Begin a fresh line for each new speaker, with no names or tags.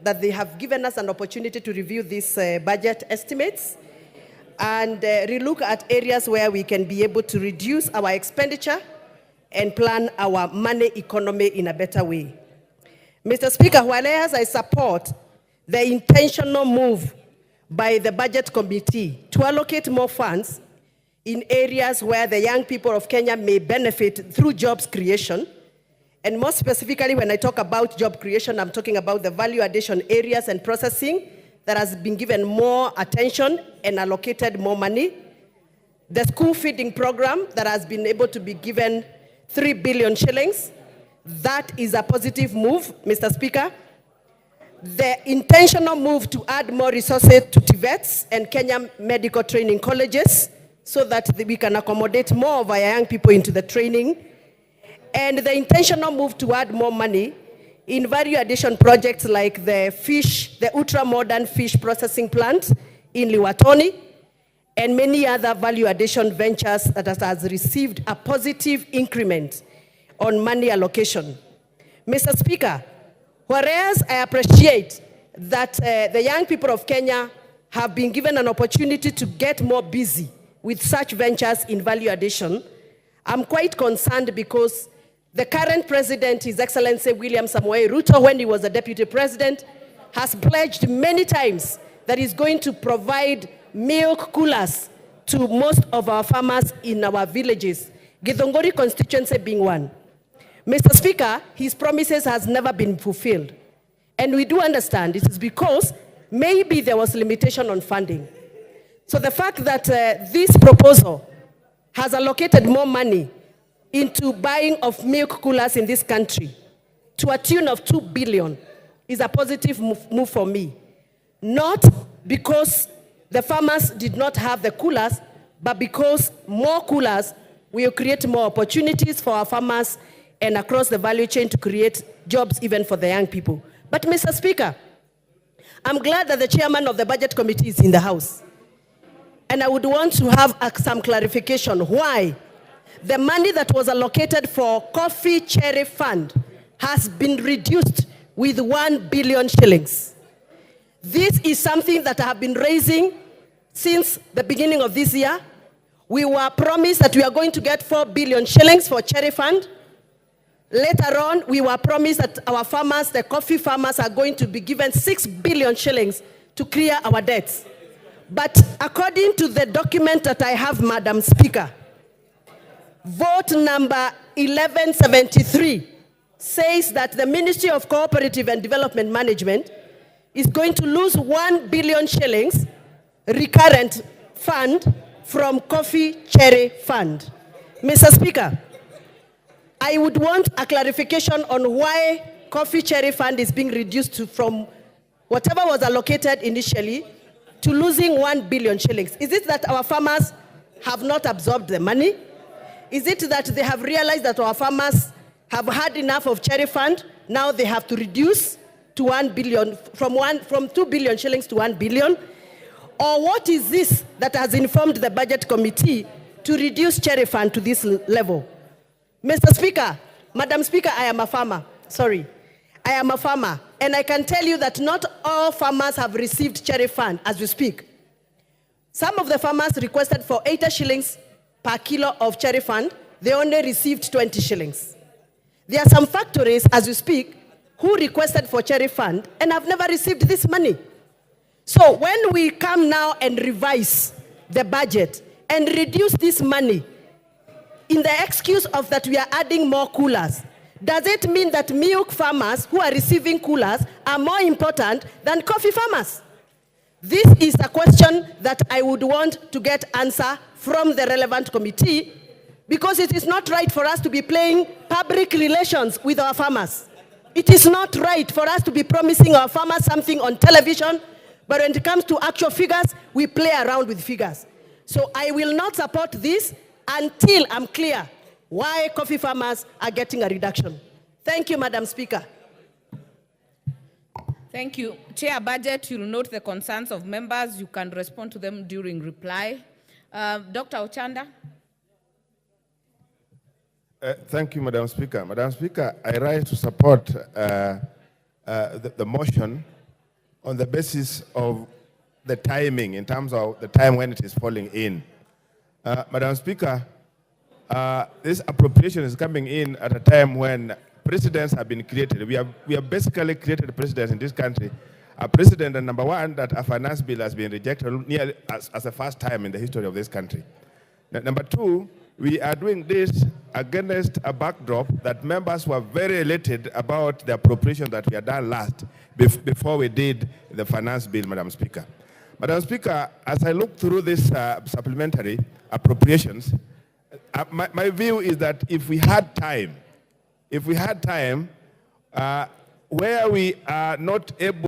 that they have given us an opportunity to review these budget estimates and relook at areas where we can be able to reduce our expenditure and plan our money economy in a better way. Mr. Speaker, whereas I support the intentional move by the Budget Committee to allocate more funds in areas where the young people of Kenya may benefit through jobs creation, and more specifically when I talk about job creation, I'm talking about the value addition areas and processing that has been given more attention and allocated more money. The school feeding program that has been able to be given 3 billion shillings. That is a positive move, Mr. Speaker. The intentional move to add more resources to TVETs and Kenya medical training colleges so that we can accommodate more of our young people into the training. And the intentional move to add more money in value addition projects like the ultra-modern fish processing plant in Liwatoni, and many other value addition ventures that has received a positive increment on money allocation. Mr. Speaker, whereas I appreciate that the young people of Kenya have been given an opportunity to get more busy with such ventures in value addition, I'm quite concerned because the current president, His Excellency William Samoei Ruto, when he was a deputy president, has pledged many times that he's going to provide milk coolers to most of our farmers in our villages, Githongori constituency being one. Mr. Speaker, his promises has never been fulfilled. And we do understand it is because maybe there was limitation on funding. So the fact that this proposal has allocated more money into buying of milk coolers in this country to a tune of 2 billion is a positive move for me. Not because the farmers did not have the coolers, but because more coolers will create more opportunities for our farmers and across the value chain to create jobs even for the young people. But Mr. Speaker, I'm glad that the chairman of the Budget Committee is in the House. And I would want to have some clarification why the money that was allocated for Coffee Cherry Fund has been reduced with 1 billion shillings. This is something that I have been raising since the beginning of this year. We were promised that we are going to get 4 billion shillings for Cherry Fund. Later on, we were promised that our farmers, the coffee farmers, are going to be given 6 billion shillings to clear our debts. But according to the document that I have, Madam Speaker, vote number 1173 says that the Ministry of Cooperative and Development Management is going to lose 1 billion shillings recurrent fund from Coffee Cherry Fund. Mr. Speaker, I would want a clarification on why Coffee Cherry Fund is being reduced from whatever was allocated initially to losing 1 billion shillings. Is it that our farmers have not absorbed the money? Is it that they have realized that our farmers have had enough of Cherry Fund, now they have to reduce to 1 billion, from 2 billion shillings to 1 billion? Or what is this that has informed the Budget Committee to reduce Cherry Fund to this level? Mr. Speaker, Madam Speaker, I am a farmer. Sorry. I am a farmer. And I can tell you that not all farmers have received Cherry Fund as we speak. Some of the farmers requested for 80 shillings per kilo of Cherry Fund. They only received 20 shillings. There are some factories as we speak who requested for Cherry Fund and have never received this money. So when we come now and revise the budget and reduce this money in the excuse of that we are adding more coolers, does it mean that milk farmers who are receiving coolers are more important than coffee farmers? This is a question that I would want to get answer from the relevant committee, because it is not right for us to be playing public relations with our farmers. It is not right for us to be promising our farmers something on television, but when it comes to actual figures, we play around with figures. So I will not support this until I'm clear why coffee farmers are getting a reduction. Thank you, Madam Speaker.
Thank you. Chair Budget, you'll note the concerns of members. You can respond to them during reply. Dr. Ochanda.
Thank you, Madam Speaker. Madam Speaker, I rise to support the motion on the basis of the timing, in terms of the time when it is falling in. Madam Speaker, this appropriation is coming in at a time when precedents have been created. We have basically created precedents in this country. A precedent, and number one, that a finance bill has been rejected nearly as the first time in the history of this country. Number two, we are doing this against a backdrop that members were very elated about the appropriation that we had done last, before we did the finance bill, Madam Speaker. Madam Speaker, as I look through this supplementary appropriations, my view is that if we had time, where we are not able